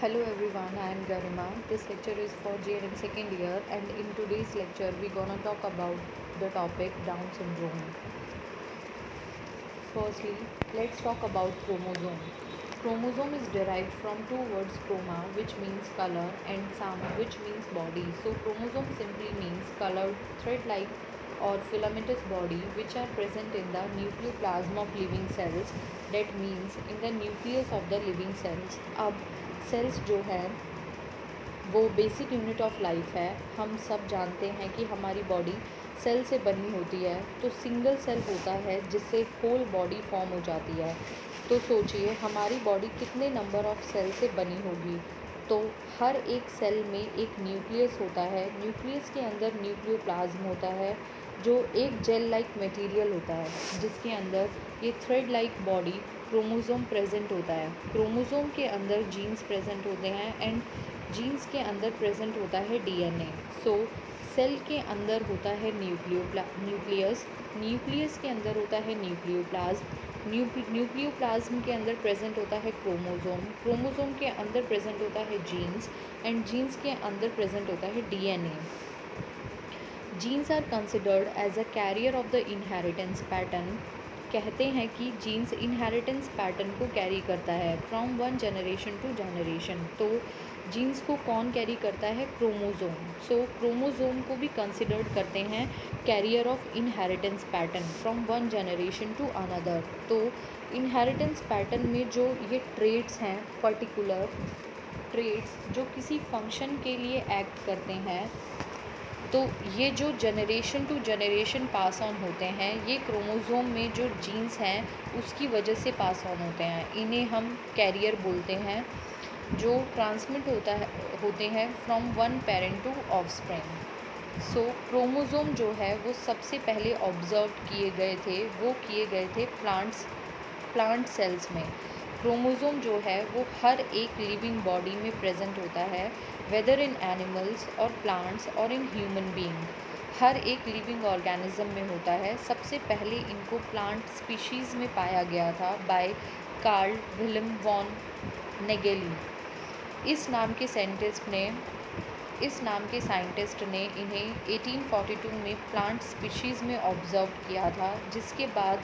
Hello everyone, I am Garima. This lecture is for JNM second year, and in today's lecture we gonna talk about the topic Down syndrome. Firstly, let's talk about chromosome. Chromosome is derived from two words chroma, which means color, and some, which means body. So chromosome simply means colored thread-like or filamentous body which are present in the nucleoplasm of living cells. That means in the nucleus of the living cells. अब sales जो है वो basic unit of life है। हम सब जानते हैं कि हमारी बॉडी सेल से बनी होती है, तो सिंगल सेल होता है जिससे होल बॉडी फॉर्म हो जाती है। तो सोचिए हमारी बॉडी कितने नंबर ऑफ सेल से बनी होगी। तो हर एक सेल में एक न्यूक्लियस होता है, न्यूक्लियस के अंदर न्यूक्लियोप्लाज्म होता है जो एक जेल लाइक मटेरियल होता है जिसके अंदर ये thread like body chromosome present होता है। क्रोमोसोम के अंदर जीन्स प्रेजेंट होते हैं एंड जीन्स के अंदर प्रेजेंट होता है डीएनए। सो सेल के अंदर होता है न्यूक्लियस, न्यूक्लियस के अंदर होता है न्यूक्लियोप्लाज्म, न्यूक्लियोप्लाज्म के अंदर प्रेजेंट होता है क्रोमोसोम, क्रोमोसोम के अंदर प्रेजेंट होता है जीन्स एंड जीन्स के अंदर प्रेजेंट होता है DNA. Genes are considered as a carrier of the inheritance pattern. कहते हैं कि जीन्स इनहेरिटेंस पैटर्न को कैरी करता है from one generation to generation. तो जीन्स को कौन कैरी करता है? क्रोमोसोम। सो क्रोमोसोम को भी कंसिडर्ड करते हैं carrier of inheritance pattern from one generation to another. तो इनहेरिटेंस पैटर्न में जो ये ट्रेड्स हैं, पर्टिकुलर ट्रेड्स जो किसी फंक्शन के लिए एक्ट करते हैं, तो ये जो generation to generation pass on होते हैं, ये क्रोमोसोम में जो जीन्स हैं उसकी वजह से पास ऑन होते हैं। इन्हें हम कैरियर बोलते हैं जो ट्रांसमिट होते हैं from one parent to offspring. So chromosome जो है वो सबसे पहले ऑब्जर्व किए गए थे, वो किए गए थे प्लांट सेल्स में। क्रोमोसोम जो है वो हर एक लिविंग बॉडी में प्रेजेंट होता है, वेदर इन एनिमल्स और प्लांट्स और इन ह्यूमन बीइंग। हर एक लिविंग ऑर्गेनिज्म में होता है। सबसे पहले इनको प्लांट स्पीशीज़ में पाया गया था बाय कार्ल विलियम वॉन नेगेली। इस नाम के साइंटिस्ट ने इन्हें 1842 में प्लांट स्पीशीज़ में ऑब्जर्व किया था, जिसके बाद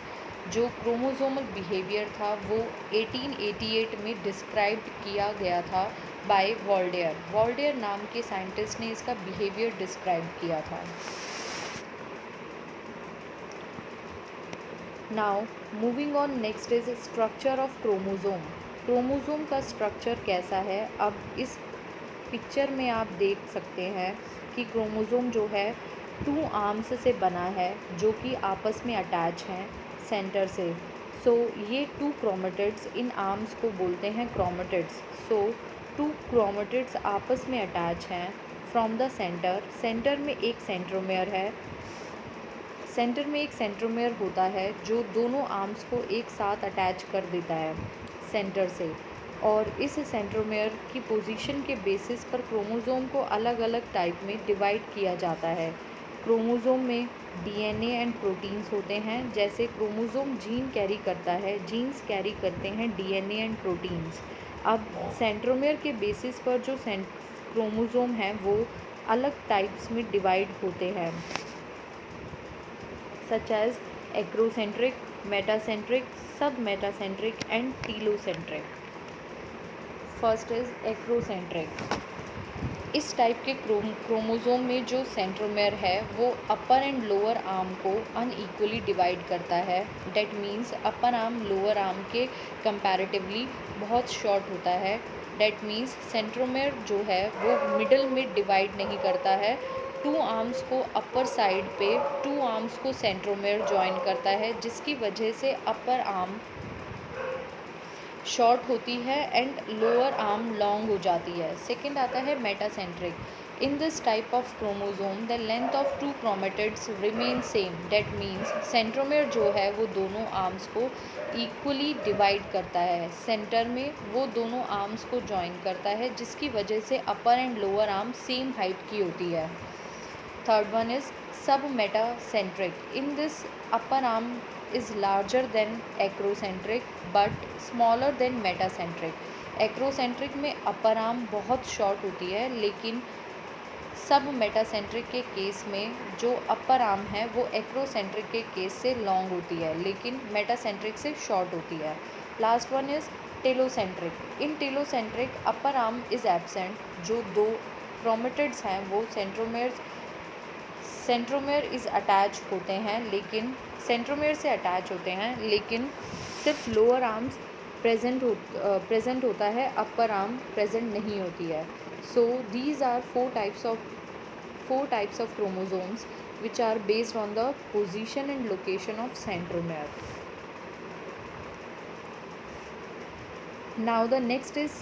जो क्रोमोसोमल बिहेवियर था वो 1888 में डिस्क्राइब किया गया था बाय वॉल्डेयर नाम के साइंटिस्ट ने इसका बिहेवियर डिस्क्राइब किया था। Now moving on, next is structure of chromosome. Chromosome का स्ट्रक्चर कैसा है? अब इस पिक्चर में आप देख सकते हैं कि क्रोमोसोम जो है 2 आर्म्स से बना है जो कि आपस में अटैच हैं सेंटर से। सो ये 2 क्रोमेटिड्स, इन आर्म्स को बोलते हैं क्रोमेटिड्स। सो 2 क्रोमेटिड्स आपस में अटैच हैं फ्रॉम द सेंटर में एक सेंट्रोमेयर है। सेंटर में एक सेंट्रोमेयर होता है जो दोनों आर्म्स को एक साथ अटैच कर देता है सेंटर से, और इस सेंट्रोमेयर की पोजीशन के बेसिस पर क्रोमोसोम को अलग अलग टाइप में डिवाइड किया जाता है। क्रोमोसोम में डीएनए एंड प्रोटीन्स होते हैं। जैसे क्रोमोसोम जीन कैरी करता है, जीन्स कैरी करते हैं डीएनए एंड प्रोटीन्स। अब सेंट्रोमेयर के बेसिस पर जो क्रोमोसोम हैं वो अलग टाइप्स में डिवाइड होते हैं, such as acrocentric, metacentric, submetacentric and telocentric. First is acrocentric. इस टाइप के क्रोमोसोम में जो सेंट्रोमेयर है वो अपर एंड लोअर आर्म को अनइक्वली डिवाइड करता है। That means upper arm lower arm के कंपैरेटिवली बहुत शॉर्ट होता है। डेट मीन्स सेंट्रोमेयर जो है वो मिडल में डिवाइड नहीं करता है। 2 आर्म्स को अपर साइड पे, 2 आर्म्स को सेंट्रोमेयर ज्वाइन करता है, जिसकी वजह से अपर आर्म शॉर्ट होती है एंड लोअर आर्म लॉन्ग हो जाती है। सेकेंड आता है metacentric. In this type of chromosome the length of 2 chromatids remain same. That means centromere जो है वो दोनों आर्म्स को इक्वली डिवाइड करता है, सेंटर में वो दोनों आर्म्स को ज्वाइन करता है, जिसकी वजह से upper and lower arm same height की होती है। Third one is submetacentric. In this, upper arm is larger than acrocentric but smaller than metacentric. Acrocentric में अपर आर्म बहुत शॉर्ट होती है, लेकिन सब मेटासेंट्रिक के केस में जो अपर आर्म है वो एक्रोसेंट्रिक के केस से लॉन्ग होती है, लेकिन मेटासेंट्रिक से शॉर्ट होती है। Last one is telocentric. In telocentric upper arm is absent. जो दो क्रोमेटिड्स हैं वो सेंट्रोमेयर इज़ अटैच होते हैं, लेकिन सेंट्रोमेयर से अटैच होते हैं, लेकिन सिर्फ लोअर आर्म्स प्रेजेंट होता है, अपर आर्म प्रेजेंट नहीं होती है। So these are four types of chromosomes which are based on the position and location of centromere. Now the next is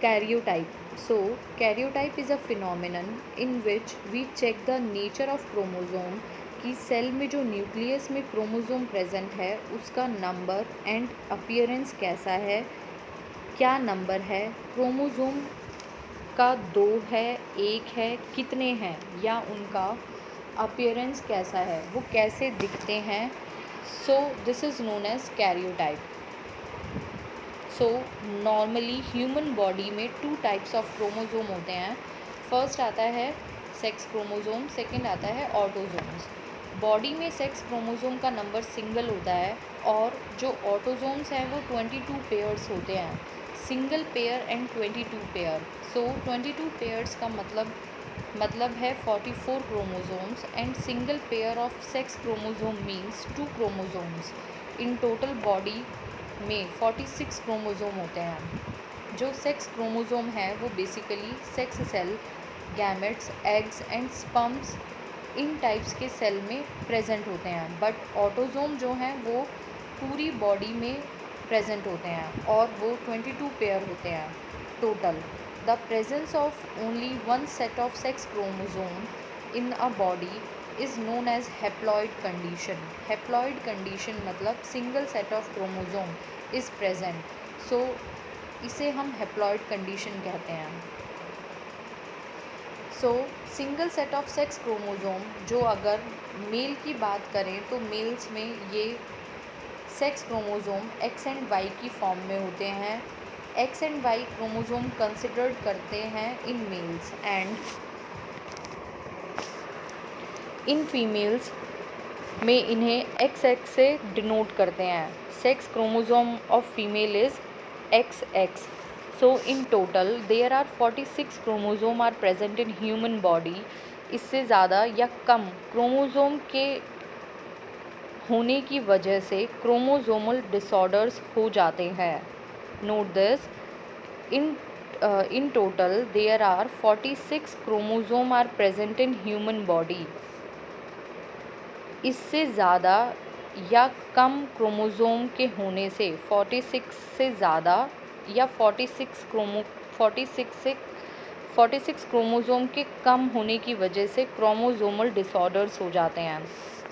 karyotype. So karyotype is a phenomenon in which we check the nature of chromosome कि cell में जो nucleus में chromosome present है उसका number and appearance कैसा है, क्या number है, क्रोमोसोम का 2 है, 1 है, कितने हैं, या उनका अपीयरेंस कैसा है, वो कैसे दिखते हैं। So this is known as karyotype. So normally human body में 2 टाइप्स ऑफ क्रोमोसोम होते हैं। फर्स्ट आता है सेक्स क्रोमोसोम, सेकंड आता है ऑटोसोम्स। बॉडी में सेक्स क्रोमोसोम का नंबर सिंगल होता है और जो ऑटोसोम्स हैं वो 22 पेयर्स होते हैं, single pair and 22 pair. So 22 pairs का मतलब है 44 chromosomes and single pair of sex chromosome means 2 chromosomes. In total body में 46 क्रोमोसोम होते हैं। जो सेक्स क्रोमोसोम है वो basically sex cell, gametes, eggs and sperms इन टाइप्स के सेल में प्रेजेंट होते हैं, बट ऑटोसोम जो हैं वो पूरी बॉडी में प्रेजेंट होते हैं और वो 22 पेयर होते हैं total. The presence of only one set of sex chromosome in a body is known as haploid condition. Haploid condition मतलब single set of chromosome is present, so इसे हम हैप्लॉइड कंडीशन कहते हैं। So single set of sex chromosome, जो अगर mail की बात करें तो मेल्स में ये sex chromosome X and Y की फॉर्म में होते हैं। X and Y chromosome considered करते हैं in males and in females में इन्हें एक्स एक्स से डिनोट करते हैं। Sex chromosome of female is XX. So in total there are 46 chromosome are present in human body. इससे ज़्यादा या कम क्रोमोसोम के होने की वजह से क्रोमोसोमल डिसऑर्डर्स हो जाते हैं। Note this, in total there are 46 chromosome are present in human body. इससे ज़्यादा या कम क्रोमोसोम के होने से 46 से ज़्यादा या 46 क्रोमोसोम के कम होने की वजह से क्रोमोसोमल डिसऑर्डर्स हो जाते हैं।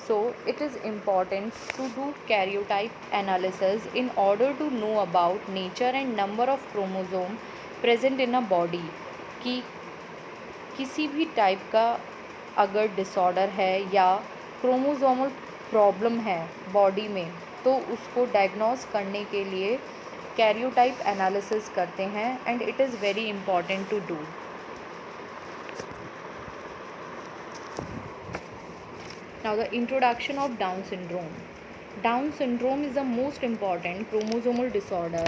So it is important to do karyotype analysis in order to know about nature and number of chromosome present in a body. कि किसी भी टाइप का अगर डिसऑर्डर है या क्रोमोसोमल प्रॉब्लम है बॉडी में, तो उसको डायग्नोस करने के लिए कैरियोटाइप एनालिसिस करते हैं and it is very important to do. Now the introduction of Down syndrome. Down syndrome is the most important chromosomal disorder.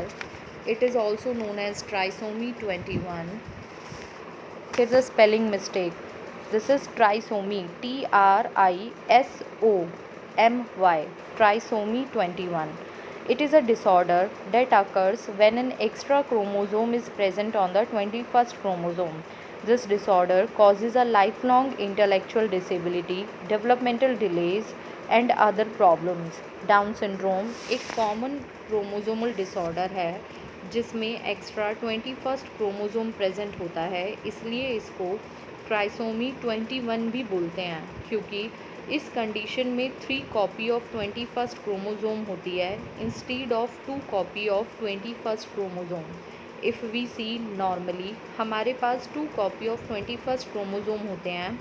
It is also known as trisomy 21. Here's a spelling mistake. This is trisomy, TRISOMY, trisomy 21. It is a disorder that occurs when an extra chromosome is present on the 21st chromosome. This disorder causes a lifelong intellectual disability, developmental delays, and other problems. Down syndrome एक common chromosomal disorder है जिसमें extra 21st chromosome present होता है, इसलिए इसको trisomy 21 भी बोलते हैं, क्योंकि इस कंडीशन में 3 कॉपी ऑफ 21st क्रोमोसोम होती है instead of 2 copy of 21st chromosome. If we see normally हमारे पास 2 कॉपी ऑफ 21st क्रोमोसोम होते हैं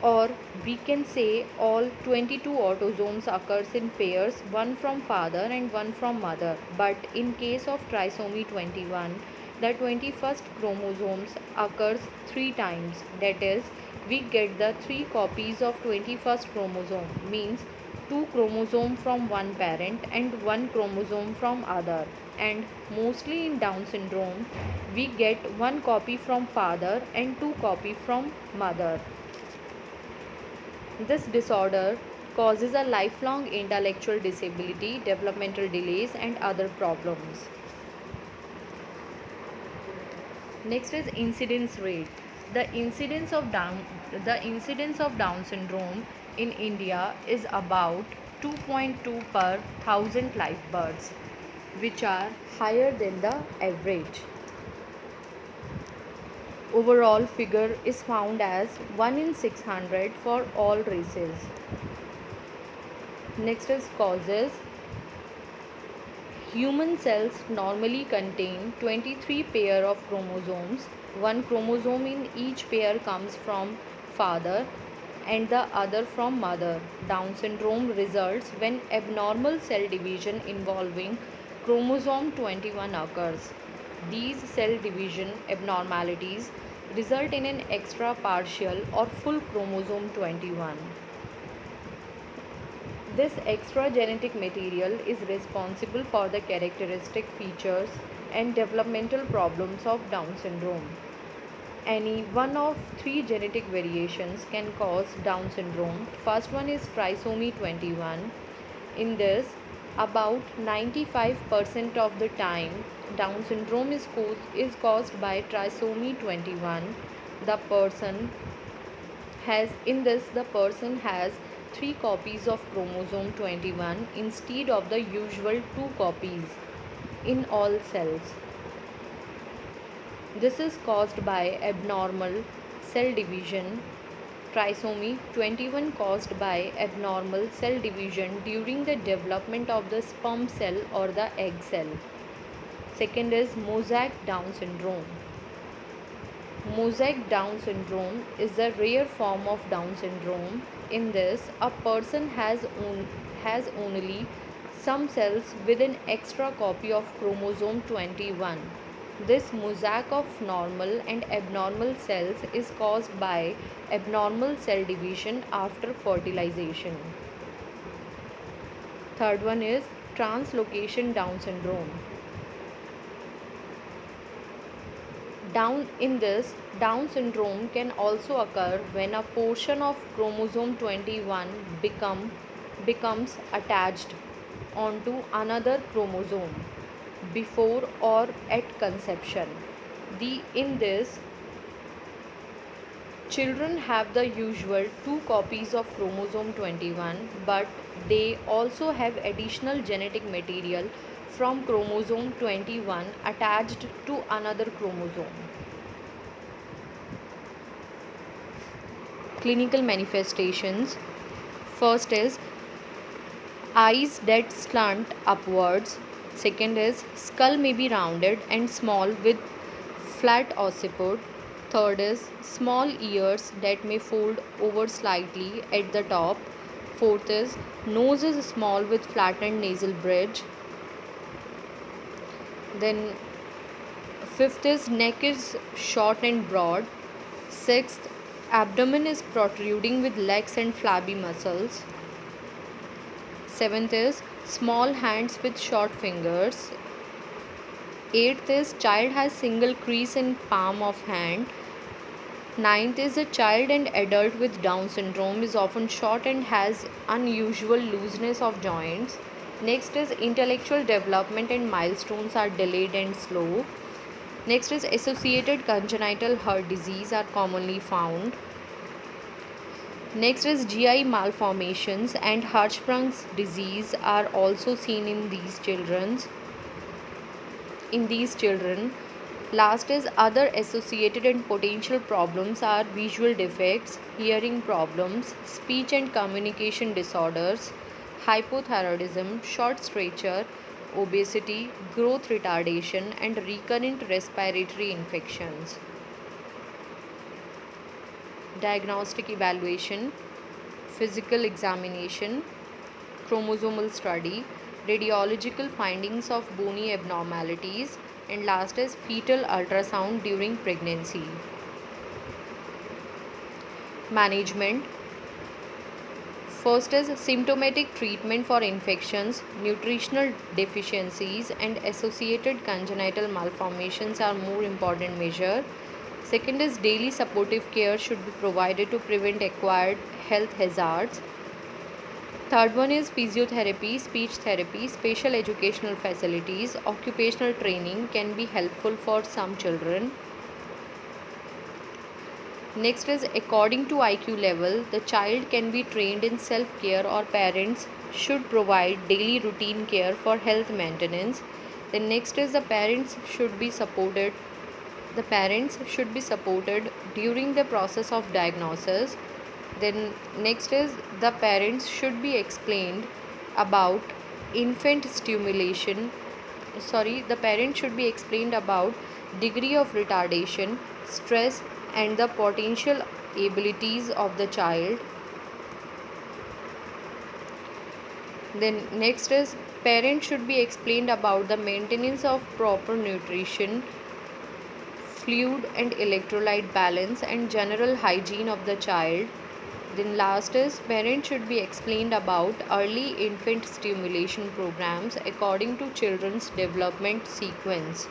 Or we can say all 22 autosomes occurs in pairs, one from father and one from mother. But in case of trisomy 21, the 21st chromosomes occurs 3 times. That is, we get the 3 copies of 21st chromosome, means 2 chromosome from one parent and 1 chromosome from other. And mostly in Down syndrome, we get 1 copy from father and 2 copy from mother. This disorder causes a lifelong intellectual disability, developmental delays, and other problems. Next is incidence rate. The incidence of Down syndrome in India is about 2.2 per thousand live births, which are higher than the average. Overall figure is found as 1 in 600 for all races. Next is causes. Human cells normally contain 23 pair of chromosomes. One chromosome in each pair comes from father and the other from mother. Down syndrome results when abnormal cell division involving chromosome 21 occurs. These cell division abnormalities result in an extra partial or full chromosome 21. This extra genetic material is responsible for the characteristic features and developmental problems of Down syndrome. Any one of 3 genetic variations can cause Down syndrome. First one is trisomy 21. In this, about 95% of the time, Down syndrome is caused by trisomy 21. The person the person has 3 copies of chromosome 21 instead of the usual 2 copies in all cells. This is caused by abnormal cell division. Trisomy 21 caused by abnormal cell division during the development of the sperm cell or the egg cell. Second is mosaic Down syndrome. Mosaic Down syndrome is a rare form of Down syndrome. In this, a person has only some cells with an extra copy of chromosome 21. This mosaic of normal and abnormal cells is caused by abnormal cell division after fertilization. Third one is translocation Down syndrome. Down syndrome can also occur when a portion of chromosome 21 becomes attached onto another chromosome before or at conception. In this, children have the usual 2 copies of chromosome 21, but they also have additional genetic material from chromosome 21 attached to another chromosome. Clinical manifestations. First is eyes that slant upwards. Second is skull may be rounded and small with flat occiput. Third is small ears that may fold over slightly at the top. Fourth is nose is small with flattened nasal bridge. Then fifth is neck is short and broad. Sixth, abdomen is protruding with legs and flabby muscles. Seventh is small hands with short fingers. Eighth is child has single crease in palm of hand. Ninth is a child and adult with Down syndrome is often short and has unusual looseness of joints. Next is intellectual development and milestones are delayed and slow. Next is associated congenital heart disease are commonly found. Next is GI malformations and Hirschsprung's disease are also seen in these children. Last is other associated and potential problems are visual defects, hearing problems, speech and communication disorders, hypothyroidism, short stature, obesity, growth retardation, and recurrent respiratory infections. diagnostic evaluation, physical examination, chromosomal study, radiological findings of bony abnormalities, and last is fetal ultrasound during pregnancy. Management. First is symptomatic treatment for infections, nutritional deficiencies, and associated congenital malformations are more important measure. Second is daily supportive care should be provided to prevent acquired health hazards. Third one is physiotherapy, speech therapy, special educational facilities, occupational training can be helpful for some children. Next is according to IQ level, the child can be trained in self care or parents should provide daily routine care for health maintenance. Then next is the parents should be supported during the process of diagnosis. Then next is the parents should be explained about infant stimulation. The parent should be explained about degree of retardation, stress, and the potential abilities of the child. Then next is parent should be explained about the maintenance of proper nutrition, fluid and electrolyte balance, and general hygiene of the child. Then last is parents should be explained about early infant stimulation programs according to children's development sequence.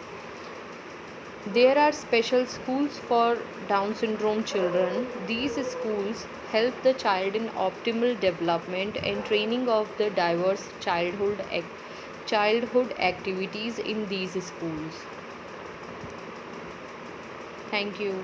There are special schools for Down syndrome children. These schools help the child in optimal development and training of the diverse childhood activities in these schools. Thank you.